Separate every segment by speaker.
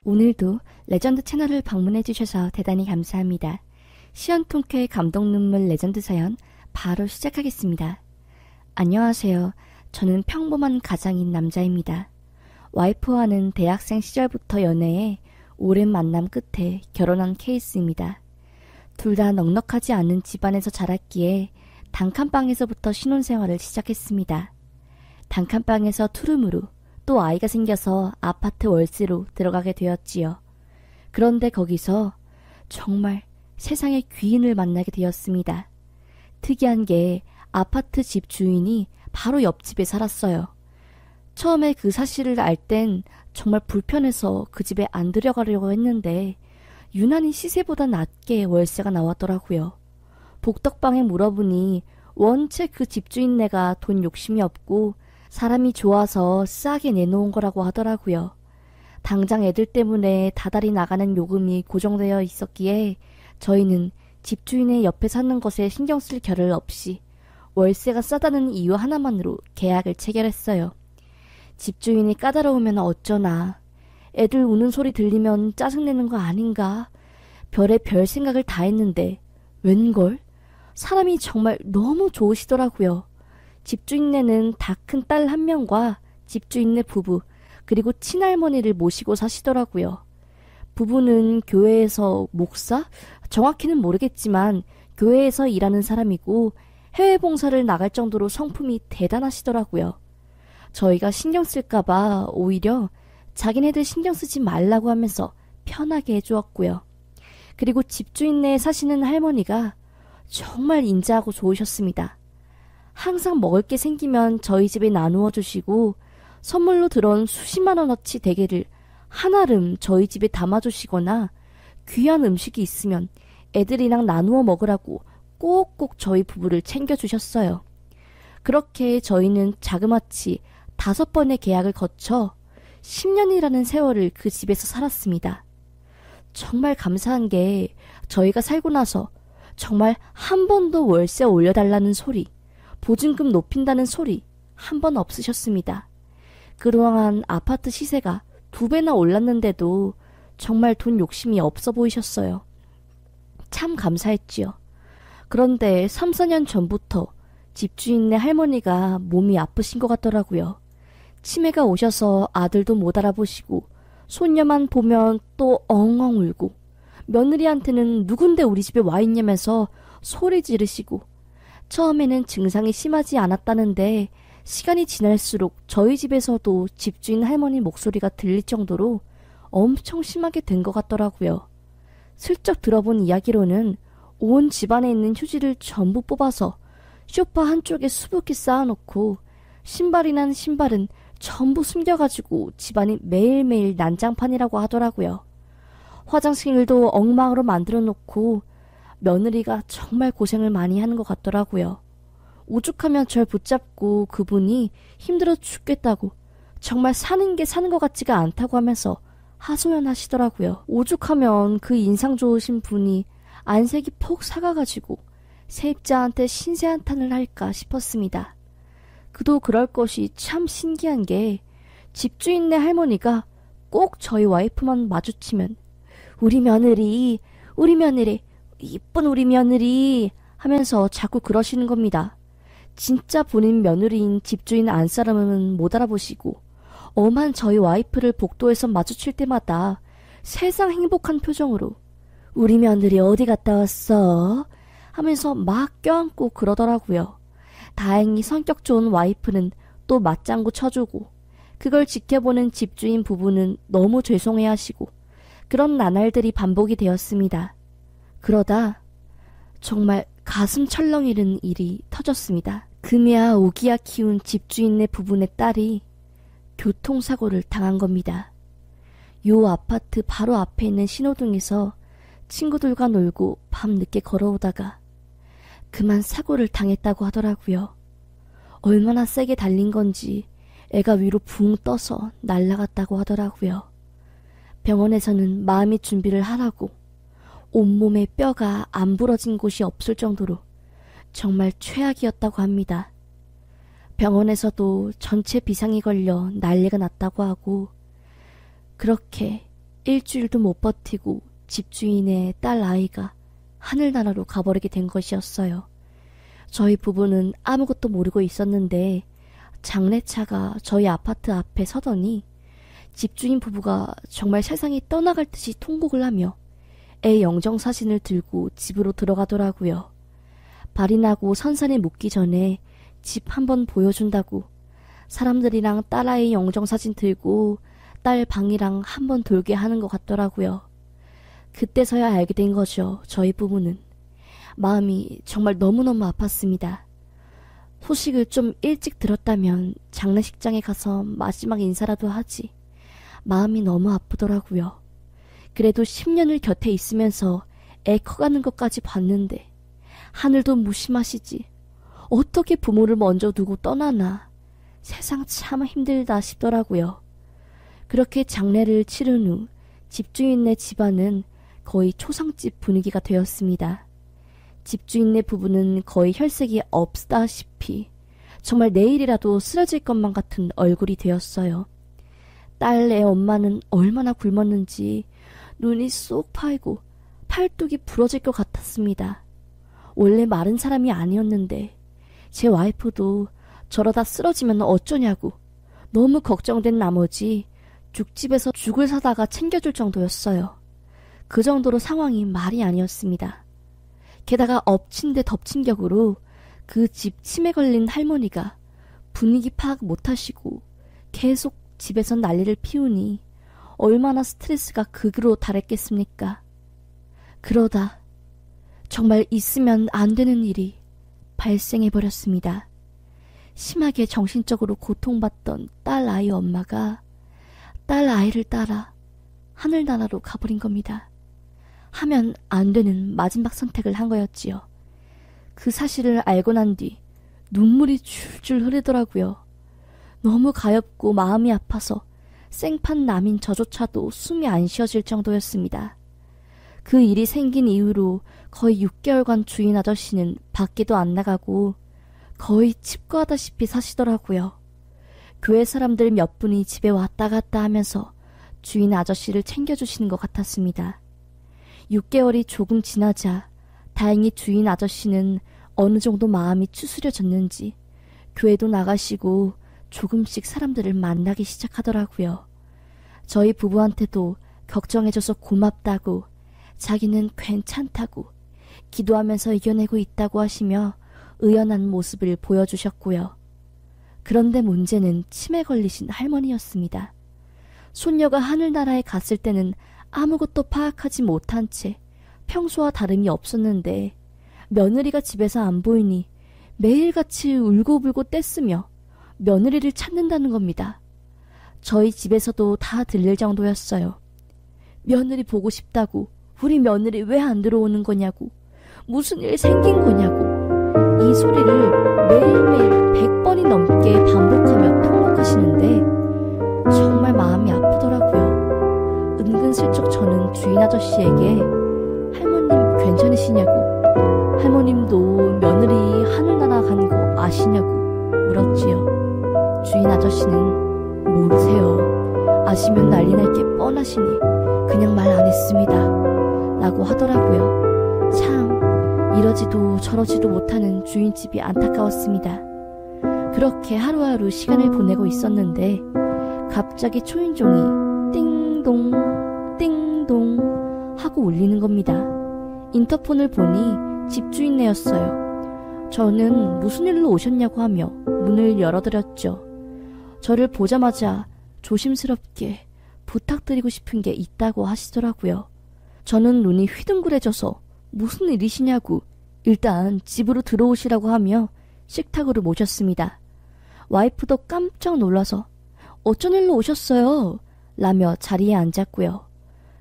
Speaker 1: 오늘도 레전드 채널을 방문해주셔서 대단히 감사합니다. 시연통쾌 감동 눈물 레전드 사연 바로 시작하겠습니다. 안녕하세요. 저는 평범한 가장인 남자입니다. 와이프와는 대학생 시절부터 연애해 오랜 만남 끝에 결혼한 케이스입니다. 둘 다 넉넉하지 않은 집안에서 자랐기에 단칸방에서부터 신혼생활을 시작했습니다. 단칸방에서 투룸으로 또 아이가 생겨서 아파트 월세로 들어가게 되었지요. 그런데 거기서 정말 세상의 귀인을 만나게 되었습니다. 특이한 게 아파트 집 주인이 바로 옆집에 살았어요. 처음에 그 사실을 알 땐 정말 불편해서 그 집에 안 들어가려고 했는데 유난히 시세보다 낮게 월세가 나왔더라고요. 복덕방에 물어보니 원체 그 집주인네가 돈 욕심이 없고 사람이 좋아서 싸게 내놓은 거라고 하더라고요. 당장 애들 때문에 다달이 나가는 요금이 고정되어 있었기에 저희는 집주인의 옆에 사는 것에 신경 쓸 겨를 없이 월세가 싸다는 이유 하나만으로 계약을 체결했어요. 집주인이 까다로우면 어쩌나, 애들 우는 소리 들리면 짜증내는 거 아닌가, 별의 별 생각을 다 했는데 웬걸? 사람이 정말 너무 좋으시더라고요. 집주인네는 다 큰 딸 한 명과 집주인네 부부 그리고 친할머니를 모시고 사시더라고요. 부부는 교회에서 목사? 정확히는 모르겠지만 교회에서 일하는 사람이고 해외 봉사를 나갈 정도로 성품이 대단하시더라고요. 저희가 신경 쓸까봐 오히려 자기네들 신경 쓰지 말라고 하면서 편하게 해주었고요. 그리고 집주인네에 사시는 할머니가 정말 인자하고 좋으셨습니다. 항상 먹을 게 생기면 저희 집에 나누어 주시고 선물로 들어온 수십만 원어치 대게를 한아름 저희 집에 담아주시거나 귀한 음식이 있으면 애들이랑 나누어 먹으라고 꼭꼭 저희 부부를 챙겨주셨어요. 그렇게 저희는 자그마치 5번의 계약을 거쳐 10년이라는 세월을 그 집에서 살았습니다. 정말 감사한 게 저희가 살고 나서 정말 한 번도 월세 올려달라는 소리, 보증금 높인다는 소리 한 번 없으셨습니다. 그동안 아파트 시세가 2배나 올랐는데도 정말 돈 욕심이 없어 보이셨어요. 참 감사했지요. 그런데 3, 4년 전부터 집주인네 할머니가 몸이 아프신 것 같더라고요. 치매가 오셔서 아들도 못 알아보시고 손녀만 보면 또 엉엉 울고 며느리한테는 누군데 우리 집에 와 있냐면서 소리 지르시고 처음에는 증상이 심하지 않았다는데 시간이 지날수록 저희 집에서도 집주인 할머니 목소리가 들릴 정도로 엄청 심하게 된 것 같더라고요. 슬쩍 들어본 이야기로는 온 집안에 있는 휴지를 전부 뽑아서 소파 한쪽에 수북히 쌓아놓고 신발이란 신발은 전부 숨겨가지고 집안이 매일매일 난장판이라고 하더라고요. 화장실도 엉망으로 만들어 놓고 며느리가 정말 고생을 많이 하는 것 같더라고요. 오죽하면 절 붙잡고 그분이 힘들어 죽겠다고 정말 사는 게 사는 것 같지가 않다고 하면서 하소연하시더라고요. 오죽하면 그 인상 좋으신 분이 안색이 폭 사가가지고 세입자한테 신세 한탄을 할까 싶었습니다. 그도 그럴 것이 참 신기한 게 집주인네 할머니가 꼭 저희 와이프만 마주치면 우리 며느리 이쁜 우리 며느리 하면서 자꾸 그러시는 겁니다. 진짜 본인 며느리인 집주인 안사람은 못 알아보시고 엄한 저희 와이프를 복도에서 마주칠 때마다 세상 행복한 표정으로 우리 며느리 어디 갔다 왔어? 하면서 막 껴안고 그러더라고요. 다행히 성격 좋은 와이프는 또 맞장구 쳐주고 그걸 지켜보는 집주인 부부는 너무 죄송해하시고 그런 나날들이 반복이 되었습니다. 그러다 정말 가슴 철렁이는 일이 터졌습니다. 금야 오기야 키운 집주인네 부부네 딸이 교통사고를 당한 겁니다. 요 아파트 바로 앞에 있는 신호등에서 친구들과 놀고 밤늦게 걸어오다가 그만 사고를 당했다고 하더라고요. 얼마나 세게 달린 건지 애가 위로 붕 떠서 날아갔다고 하더라고요. 병원에서는 마음의 준비를 하라고 온몸에 뼈가 안 부러진 곳이 없을 정도로 정말 최악이었다고 합니다. 병원에서도 전체 비상이 걸려 난리가 났다고 하고 그렇게 일주일도 못 버티고 집주인의 딸 아이가 하늘나라로 가버리게 된 것이었어요. 저희 부부는 아무것도 모르고 있었는데 장례차가 저희 아파트 앞에 서더니 집주인 부부가 정말 세상이 떠나갈 듯이 통곡을 하며 애 영정사진을 들고 집으로 들어가더라고요. 발이 나고 선산에 묻기 전에 집 한번 보여준다고 사람들이랑 딸아이 영정사진 들고 딸 방이랑 한번 돌게 하는 것 같더라고요. 그때서야 알게 된 거죠. 저희 부부는. 마음이 정말 너무너무 아팠습니다. 소식을 좀 일찍 들었다면 장례식장에 가서 마지막 인사라도 하지. 마음이 너무 아프더라고요. 그래도 10년을 곁에 있으면서 애 커가는 것까지 봤는데 하늘도 무심하시지. 어떻게 부모를 먼저 두고 떠나나. 세상 참 힘들다 싶더라고요. 그렇게 장례를 치른 후 집주인네 집안은 거의 초상집 분위기가 되었습니다. 집주인네 부부는 거의 혈색이 없다시피 정말 내일이라도 쓰러질 것만 같은 얼굴이 되었어요. 딸 애 엄마는 얼마나 굶었는지 눈이 쏙 파이고 팔뚝이 부러질 것 같았습니다. 원래 마른 사람이 아니었는데 제 와이프도 저러다 쓰러지면 어쩌냐고 너무 걱정된 나머지 죽집에서 죽을 사다가 챙겨줄 정도였어요. 그 정도로 상황이 말이 아니었습니다. 게다가 엎친 데 덮친 격으로 그 집 치매 걸린 할머니가 분위기 파악 못하시고 계속 집에서 난리를 피우니 얼마나 스트레스가 극으로 달했겠습니까. 그러다 정말 있으면 안 되는 일이 발생해버렸습니다. 심하게 정신적으로 고통받던 딸 아이 엄마가 딸 아이를 따라 하늘나라로 가버린 겁니다. 하면 안 되는 마지막 선택을 한 거였지요. 그 사실을 알고 난 뒤 눈물이 줄줄 흐르더라고요. 너무 가엾고 마음이 아파서 생판 남인 저조차도 숨이 안 쉬어질 정도였습니다. 그 일이 생긴 이후로 거의 6개월간 주인 아저씨는 밖에도 안 나가고 거의 칩거하다시피 사시더라고요. 교회 사람들 몇 분이 집에 왔다 갔다 하면서 주인 아저씨를 챙겨주시는 것 같았습니다. 6개월이 조금 지나자 다행히 주인 아저씨는 어느 정도 마음이 추스려졌는지 교회도 나가시고 조금씩 사람들을 만나기 시작하더라고요. 저희 부부한테도 걱정해줘서 고맙다고 자기는 괜찮다고 기도하면서 이겨내고 있다고 하시며 의연한 모습을 보여주셨고요. 그런데 문제는 치매 걸리신 할머니였습니다. 손녀가 하늘나라에 갔을 때는 아무것도 파악하지 못한 채 평소와 다름이 없었는데 며느리가 집에서 안 보이니 매일같이 울고불고 떼쓰며 며느리를 찾는다는 겁니다. 저희 집에서도 다 들릴 정도였어요. 며느리 보고 싶다고, 우리 며느리 왜 안 들어오는 거냐고, 무슨 일 생긴 거냐고 이 소리를 매일매일 100번이 넘게 반복하며 통곡하시는데 정말 마음이 아프더라고요. 은근슬쩍 저는 주인 아저씨에게 할머님 괜찮으시냐고, 할머님도 며느리 하늘나라 간 거 아시냐고 물었지요. 주인 아저씨는 모르세요. 아시면 난리 날 게 뻔하시니 그냥 말 안 했습니다. 라고 하더라고요. 참 이러지도 저러지도 못하는 주인집이 안타까웠습니다. 그렇게 하루하루 시간을 보내고 있었는데 갑자기 초인종이 띵동 띵동 하고 울리는 겁니다. 인터폰을 보니 집주인네였어요. 저는 무슨 일로 오셨냐고 하며 문을 열어드렸죠. 저를 보자마자 조심스럽게 부탁드리고 싶은 게 있다고 하시더라고요. 저는 눈이 휘둥그레져서 무슨 일이시냐고 일단 집으로 들어오시라고 하며 식탁으로 모셨습니다. 와이프도 깜짝 놀라서 어쩐 일로 오셨어요? 라며 자리에 앉았고요.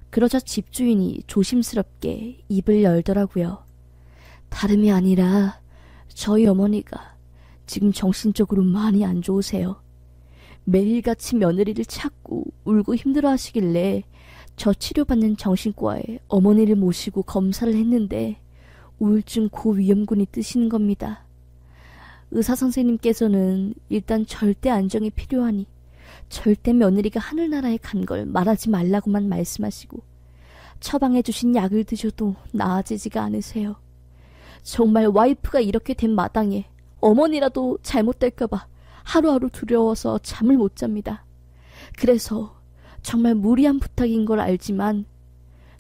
Speaker 1: 그러자 집주인이 조심스럽게 입을 열더라고요. 다름이 아니라 저희 어머니가 지금 정신적으로 많이 안 좋으세요. 매일같이 며느리를 찾고 울고 힘들어 하시길래 저 치료받는 정신과에 어머니를 모시고 검사를 했는데 우울증 고위험군이 뜨시는 겁니다. 의사 선생님께서는 일단 절대 안정이 필요하니 절대 며느리가 하늘나라에 간 걸 말하지 말라고만 말씀하시고 처방해주신 약을 드셔도 나아지지가 않으세요. 정말 와이프가 이렇게 된 마당에 어머니라도 잘못될까봐 하루하루 두려워서 잠을 못 잡니다. 그래서 정말 무리한 부탁인 걸 알지만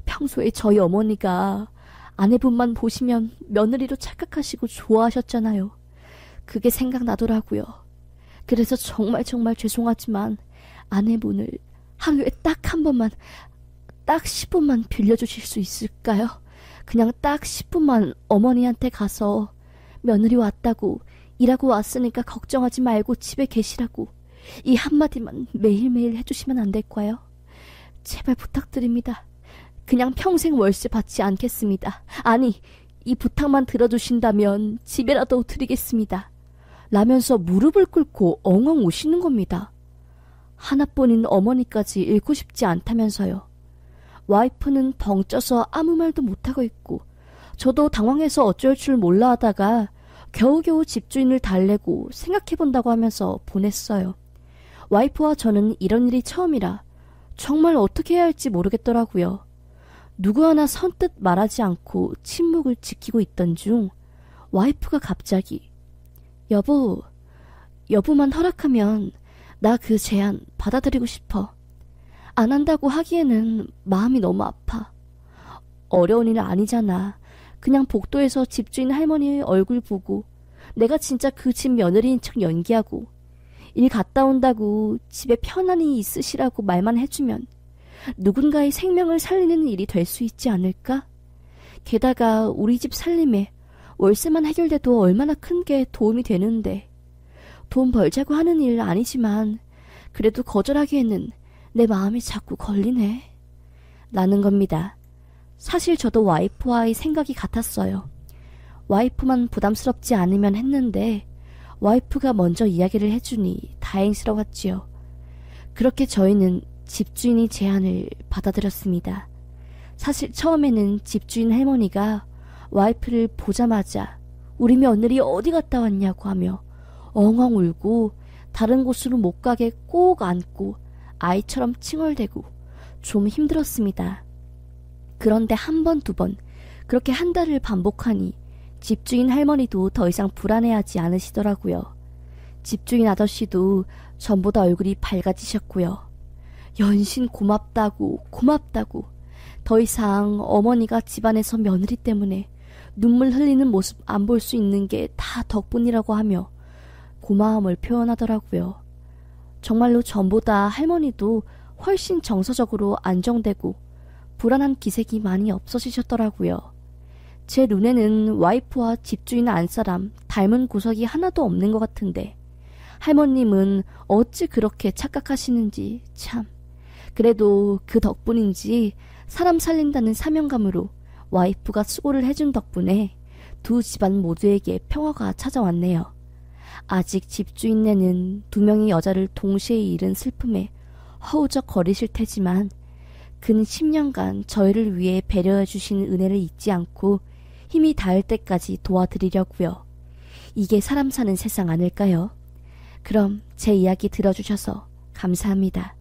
Speaker 1: 평소에 저희 어머니가 아내분만 보시면 며느리로 착각하시고 좋아하셨잖아요. 그게 생각나더라고요. 그래서 정말 죄송하지만 아내분을 하루에 딱 한 번만, 딱 10분만 빌려주실 수 있을까요? 그냥 딱 10분만 어머니한테 가서 며느리 왔다고, 일하고 왔으니까 걱정하지 말고 집에 계시라고 이 한마디만 매일매일 해주시면 안 될까요? 제발 부탁드립니다. 그냥 평생 월세 받지 않겠습니다. 아니, 이 부탁만 들어주신다면 집에라도 드리겠습니다. 라면서 무릎을 꿇고 엉엉 우시는 겁니다. 하나뿐인 어머니까지 잃고 싶지 않다면서요. 와이프는 벙쪄서 아무 말도 못하고 있고 저도 당황해서 어쩔 줄 몰라 하다가 겨우겨우 집주인을 달래고 생각해본다고 하면서 보냈어요. 와이프와 저는 이런 일이 처음이라 정말 어떻게 해야 할지 모르겠더라고요. 누구 하나 선뜻 말하지 않고 침묵을 지키고 있던 중 와이프가 갑자기 여보만 허락하면 나 그 제안 받아들이고 싶어. 안 한다고 하기에는 마음이 너무 아파. 어려운 일 아니잖아. 그냥 복도에서 집주인 할머니의 얼굴 보고 내가 진짜 그 집 며느리인 척 연기하고 일 갔다 온다고 집에 편안히 있으시라고 말만 해주면 누군가의 생명을 살리는 일이 될 수 있지 않을까? 게다가 우리 집 살림에 월세만 해결돼도 얼마나 큰 게 도움이 되는데 돈 벌자고 하는 일 아니지만 그래도 거절하기에는 내 마음이 자꾸 걸리네. 라는 겁니다. 사실 저도 와이프와의 생각이 같았어요. 와이프만 부담스럽지 않으면 했는데 와이프가 먼저 이야기를 해주니 다행스러웠지요. 그렇게 저희는 집주인의 제안을 받아들였습니다. 사실 처음에는 집주인 할머니가 와이프를 보자마자 우리 며느리 어디 갔다 왔냐고 하며 엉엉 울고 다른 곳으로 못 가게 꼭 안고 아이처럼 칭얼대고 좀 힘들었습니다. 그런데 한 번, 두 번 그렇게 한 달을 반복하니 집주인 할머니도 더 이상 불안해하지 않으시더라고요. 집주인 아저씨도 전보다 얼굴이 밝아지셨고요. 연신 고맙다고 더 이상 어머니가 집안에서 며느리 때문에 눈물 흘리는 모습 안 볼 수 있는 게 다 덕분이라고 하며 고마움을 표현하더라고요. 정말로 전보다 할머니도 훨씬 정서적으로 안정되고 불안한 기색이 많이 없어지셨더라고요. 제 눈에는 와이프와 집주인 안사람 닮은 구석이 하나도 없는 것 같은데 할머님은 어찌 그렇게 착각하시는지 참. 그래도 그 덕분인지 사람 살린다는 사명감으로 와이프가 수고를 해준 덕분에 두 집안 모두에게 평화가 찾아왔네요. 아직 집주인네는 2명의 여자를 동시에 잃은 슬픔에 허우적거리실 테지만 그는 10년간 저희를 위해 배려해 주신 은혜를 잊지 않고 힘이 닿을 때까지 도와드리려고요. 이게 사람 사는 세상 아닐까요? 그럼 제 이야기 들어주셔서 감사합니다.